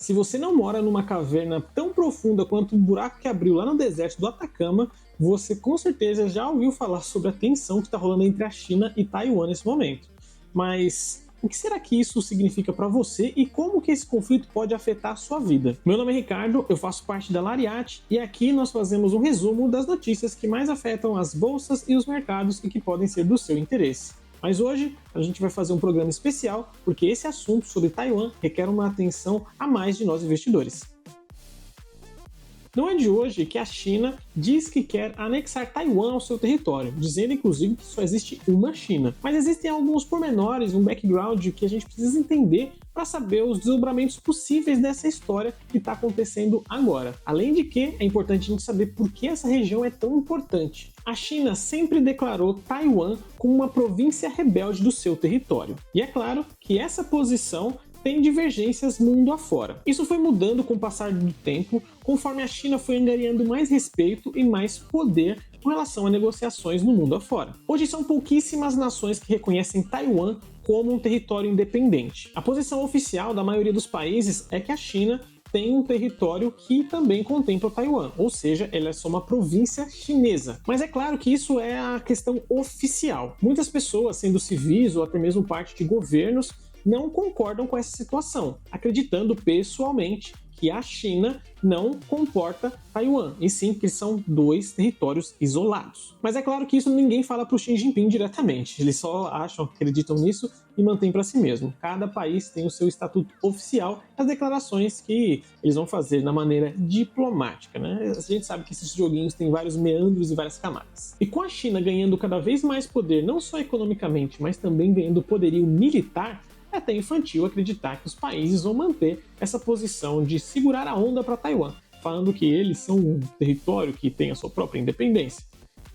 Se você não mora numa caverna tão profunda quanto o buraco que abriu lá no deserto do Atacama, você com certeza já ouviu falar sobre a tensão que está rolando entre a China e Taiwan nesse momento. Mas o que será que isso significa para você e como que esse conflito pode afetar a sua vida? Meu nome é Ricardo, eu faço parte da Lariat e aqui nós fazemos um resumo das notícias que mais afetam as bolsas e os mercados e que podem ser do seu interesse. Mas hoje a gente vai fazer um programa especial porque esse assunto sobre Taiwan requer uma atenção a mais de nós investidores. Não é de hoje que a China diz que quer anexar Taiwan ao seu território, dizendo inclusive que só existe uma China. Mas existem alguns pormenores, um background que a gente precisa entender para saber os desdobramentos possíveis dessa história que está acontecendo agora. Além de que é importante a gente saber por que essa região é tão importante. A China sempre declarou Taiwan como uma província rebelde do seu território. E é claro que essa posição tem divergências mundo afora. Isso foi mudando com o passar do tempo, conforme a China foi angariando mais respeito e mais poder com relação a negociações no mundo afora. Hoje são pouquíssimas nações que reconhecem Taiwan como um território independente. A posição oficial da maioria dos países é que a China tem um território que também contempla Taiwan, ou seja, ela é só uma província chinesa. Mas é claro que isso é a questão oficial. Muitas pessoas, sendo civis ou até mesmo parte de governos, não concordam com essa situação, acreditando pessoalmente que a China não comporta Taiwan, e sim que são dois territórios isolados. Mas é claro que isso ninguém fala para o Xi Jinping diretamente, eles só acham, acreditam nisso e mantêm para si mesmo. Cada país tem o seu estatuto oficial, as declarações que eles vão fazer na maneira diplomática, né? A gente sabe que esses joguinhos têm vários meandros e várias camadas. E com a China ganhando cada vez mais poder, não só economicamente, mas também ganhando poderio militar, é até infantil acreditar que os países vão manter essa posição de segurar a onda para Taiwan, falando que eles são um território que tem a sua própria independência.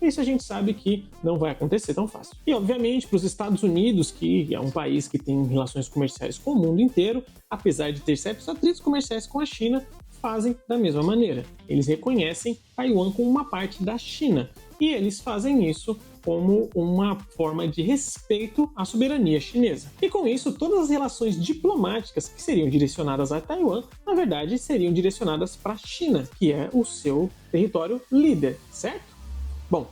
Isso a gente sabe que não vai acontecer tão fácil. E, obviamente, para os Estados Unidos, que é um país que tem relações comerciais com o mundo inteiro, apesar de ter certos atritos comerciais com a China, fazem da mesma maneira. Eles reconhecem Taiwan como uma parte da China, e eles fazem isso como uma forma de respeito à soberania chinesa. E com isso, todas as relações diplomáticas que seriam direcionadas a Taiwan, na verdade, seriam direcionadas para a China, que é o seu território líder, certo? Bom,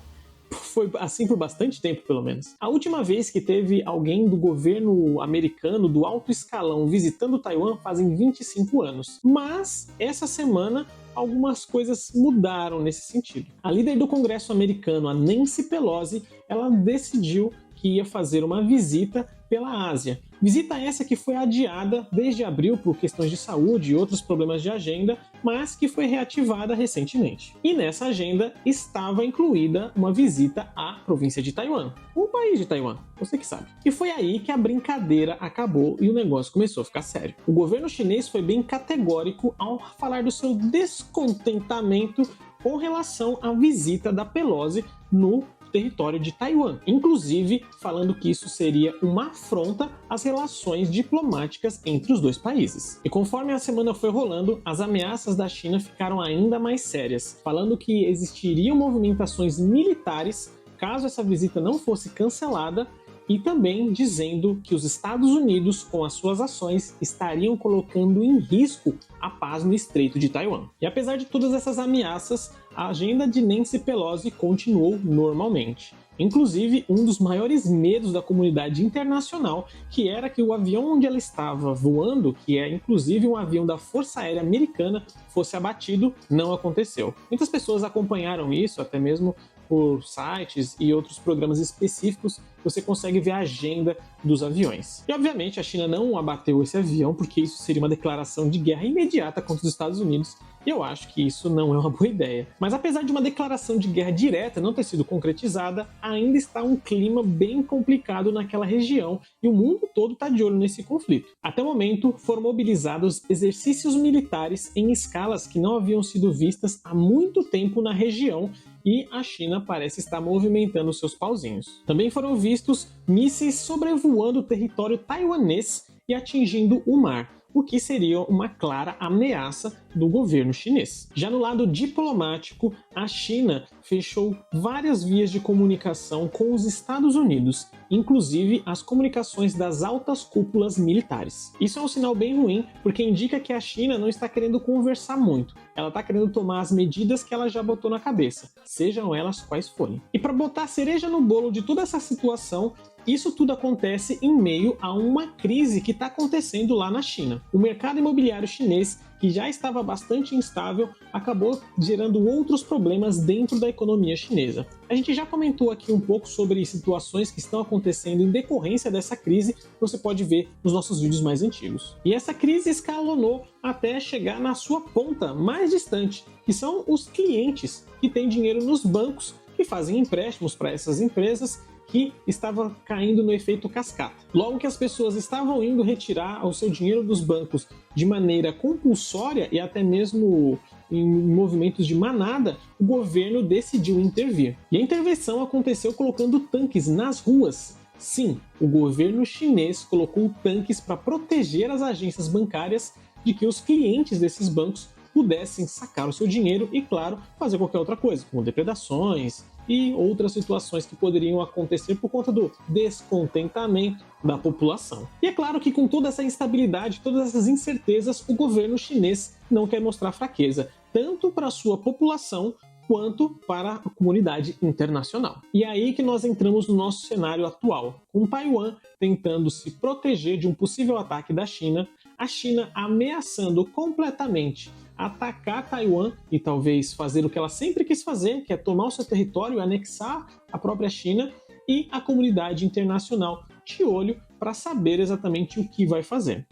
foi assim por bastante tempo, pelo menos. A última vez que teve alguém do governo americano do alto escalão visitando Taiwan fazem 25 anos. Mas essa semana algumas coisas mudaram nesse sentido. A líder do Congresso americano, a Nancy Pelosi, ela decidiu que ia fazer uma visita pela Ásia. Visita essa que foi adiada desde abril por questões de saúde e outros problemas de agenda, mas que foi reativada recentemente. E nessa agenda estava incluída uma visita à província de Taiwan, o país de Taiwan, você que sabe. E foi aí que a brincadeira acabou e o negócio começou a ficar sério. O governo chinês foi bem categórico ao falar do seu descontentamento com relação à visita da Pelosi no território de Taiwan, inclusive falando que isso seria uma afronta às relações diplomáticas entre os dois países. E conforme a semana foi rolando, as ameaças da China ficaram ainda mais sérias, falando que existiriam movimentações militares caso essa visita não fosse cancelada, e também dizendo que os Estados Unidos, com as suas ações, estariam colocando em risco a paz no Estreito de Taiwan. E apesar de todas essas ameaças, a agenda de Nancy Pelosi continuou normalmente. Inclusive, um dos maiores medos da comunidade internacional, que era que o avião onde ela estava voando, que é inclusive um avião da Força Aérea Americana, fosse abatido, não aconteceu. Muitas pessoas acompanharam isso, até mesmo por sites e outros programas específicos, você consegue ver a agenda dos aviões. E obviamente a China não abateu esse avião, porque isso seria uma declaração de guerra imediata contra os Estados Unidos, e eu acho que isso não é uma boa ideia. Mas apesar de uma declaração de guerra direta não ter sido concretizada, ainda está um clima bem complicado naquela região, e o mundo todo está de olho nesse conflito. Até o momento, foram mobilizados exercícios militares em escalas que não haviam sido vistas há muito tempo na região, e a China parece estar movimentando seus pauzinhos. Também foram vistos mísseis sobrevoando o território taiwanês e atingindo o mar. o que seria uma clara ameaça do governo chinês. Já no lado diplomático, a China fechou várias vias de comunicação com os Estados Unidos, inclusive as comunicações das altas cúpulas militares. Isso é um sinal bem ruim, porque indica que a China não está querendo conversar muito, ela está querendo tomar as medidas que ela já botou na cabeça, sejam elas quais forem. E para botar a cereja no bolo de toda essa situação, isso tudo acontece em meio a uma crise que está acontecendo lá na China. O mercado imobiliário chinês, que já estava bastante instável, acabou gerando outros problemas dentro da economia chinesa. A gente já comentou aqui um pouco sobre situações que estão acontecendo em decorrência dessa crise, que você pode ver nos nossos vídeos mais antigos. E essa crise escalonou até chegar na sua ponta mais distante, que são os clientes que têm dinheiro nos bancos, que fazem empréstimos para essas empresas, que estava caindo no efeito cascata. Logo que as pessoas estavam indo retirar o seu dinheiro dos bancos de maneira compulsória e até mesmo em movimentos de manada, o governo decidiu intervir. E a intervenção aconteceu colocando tanques nas ruas. Sim, o governo chinês colocou tanques para proteger as agências bancárias de que os clientes desses bancos pudessem sacar o seu dinheiro e, claro, fazer qualquer outra coisa, como depredações e outras situações que poderiam acontecer por conta do descontentamento da população. E é claro que com toda essa instabilidade, todas essas incertezas, o governo chinês não quer mostrar fraqueza, tanto para a sua população quanto para a comunidade internacional. E é aí que nós entramos no nosso cenário atual, com Taiwan tentando se proteger de um possível ataque da China, a China ameaçando completamente atacar Taiwan e talvez fazer o que ela sempre quis fazer, que é tomar o seu território e anexar a própria China, e a comunidade internacional de olho para saber exatamente o que vai fazer.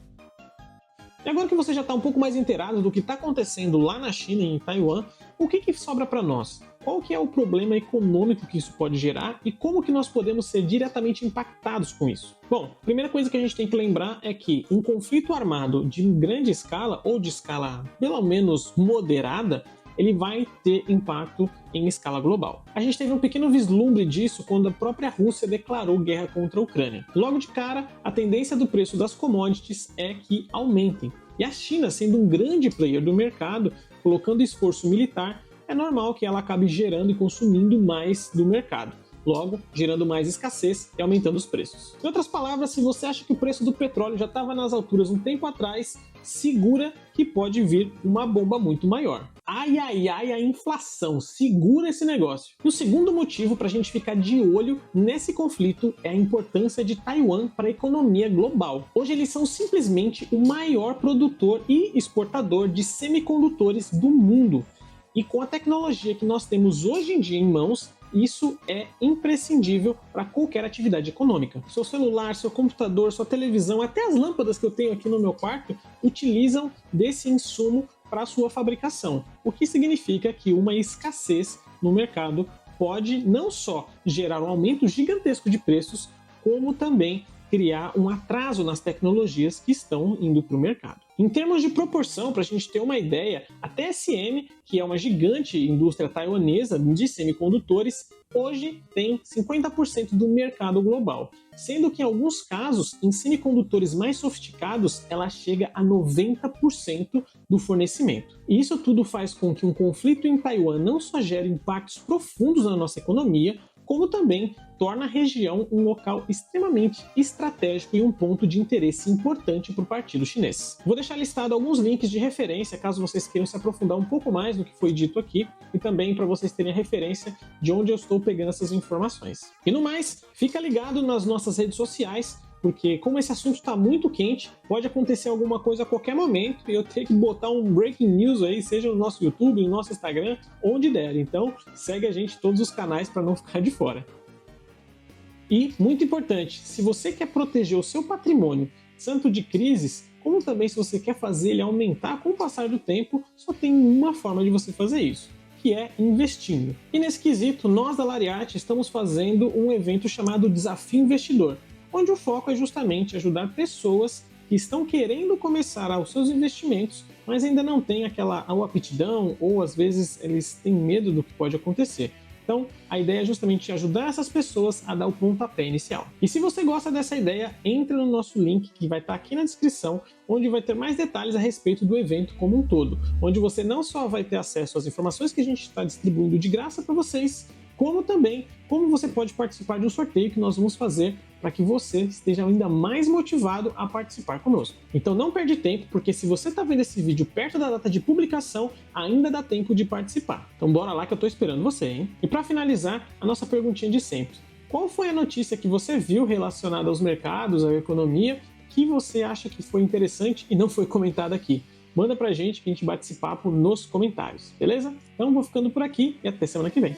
E agora que você já está um pouco mais inteirado do que está acontecendo lá na China e em Taiwan, o que sobra para nós? Qual que é o problema econômico que isso pode gerar e como que nós podemos ser diretamente impactados com isso? Bom, a primeira coisa que a gente tem que lembrar é que um conflito armado de grande escala ou de escala pelo menos moderada, ele vai ter impacto em escala global. A gente teve um pequeno vislumbre disso quando a própria Rússia declarou guerra contra a Ucrânia. Logo de cara, a tendência do preço das commodities é que aumentem. E a China, sendo um grande player do mercado, colocando esforço militar, é normal que ela acabe gerando e consumindo mais do mercado. Logo, gerando mais escassez e aumentando os preços. Em outras palavras, se você acha que o preço do petróleo já estava nas alturas um tempo atrás, segura que pode vir uma bomba muito maior. Ai, ai, ai, a inflação, segura esse negócio. E o segundo motivo para a gente ficar de olho nesse conflito é a importância de Taiwan para a economia global. Hoje eles são simplesmente o maior produtor e exportador de semicondutores do mundo. E com a tecnologia que nós temos hoje em dia em mãos, isso é imprescindível para qualquer atividade econômica. Seu celular, seu computador, sua televisão, até as lâmpadas que eu tenho aqui no meu quarto utilizam desse insumo para a sua fabricação, o que significa que uma escassez no mercado pode não só gerar um aumento gigantesco de preços, como também criar um atraso nas tecnologias que estão indo para o mercado. Em termos de proporção, para a gente ter uma ideia, a TSM, que é uma gigante indústria taiwanesa de semicondutores, hoje tem 50% do mercado global, sendo que em alguns casos, em semicondutores mais sofisticados, ela chega a 90% do fornecimento. E isso tudo faz com que um conflito em Taiwan não só gere impactos profundos na nossa economia, como também torna a região um local extremamente estratégico e um ponto de interesse importante para o partido chinês. Vou deixar listado alguns links de referência, caso vocês queiram se aprofundar um pouco mais no que foi dito aqui, e também para vocês terem a referência de onde eu estou pegando essas informações. E no mais, fica ligado nas nossas redes sociais, porque como esse assunto está muito quente, pode acontecer alguma coisa a qualquer momento e eu tenho que botar um breaking news aí, seja no nosso YouTube, no nosso Instagram, onde der. Então, segue a gente em todos os canais para não ficar de fora. E, muito importante, se você quer proteger o seu patrimônio, tanto de crises, como também se você quer fazer ele aumentar com o passar do tempo, só tem uma forma de você fazer isso, que é investindo. E nesse quesito, nós da Lariat estamos fazendo um evento chamado Desafio Investidor, onde o foco é justamente ajudar pessoas que estão querendo começar os seus investimentos, mas ainda não têm aquela aptidão ou às vezes eles têm medo do que pode acontecer. Então, a ideia é justamente ajudar essas pessoas a dar o pontapé inicial. E se você gosta dessa ideia, entre no nosso link que vai estar aqui na descrição, onde vai ter mais detalhes a respeito do evento como um todo, onde você não só vai ter acesso às informações que a gente está distribuindo de graça para vocês, como também como você pode participar de um sorteio que nós vamos fazer para que você esteja ainda mais motivado a participar conosco. Então não perde tempo, porque se você está vendo esse vídeo perto da data de publicação, ainda dá tempo de participar. Então bora lá que eu estou esperando você, hein? E para finalizar, a nossa perguntinha de sempre. Qual foi a notícia que você viu relacionada aos mercados, à economia, que você acha que foi interessante e não foi comentada aqui? Manda pra gente que a gente bate esse papo nos comentários, beleza? Então vou ficando por aqui e até semana que vem.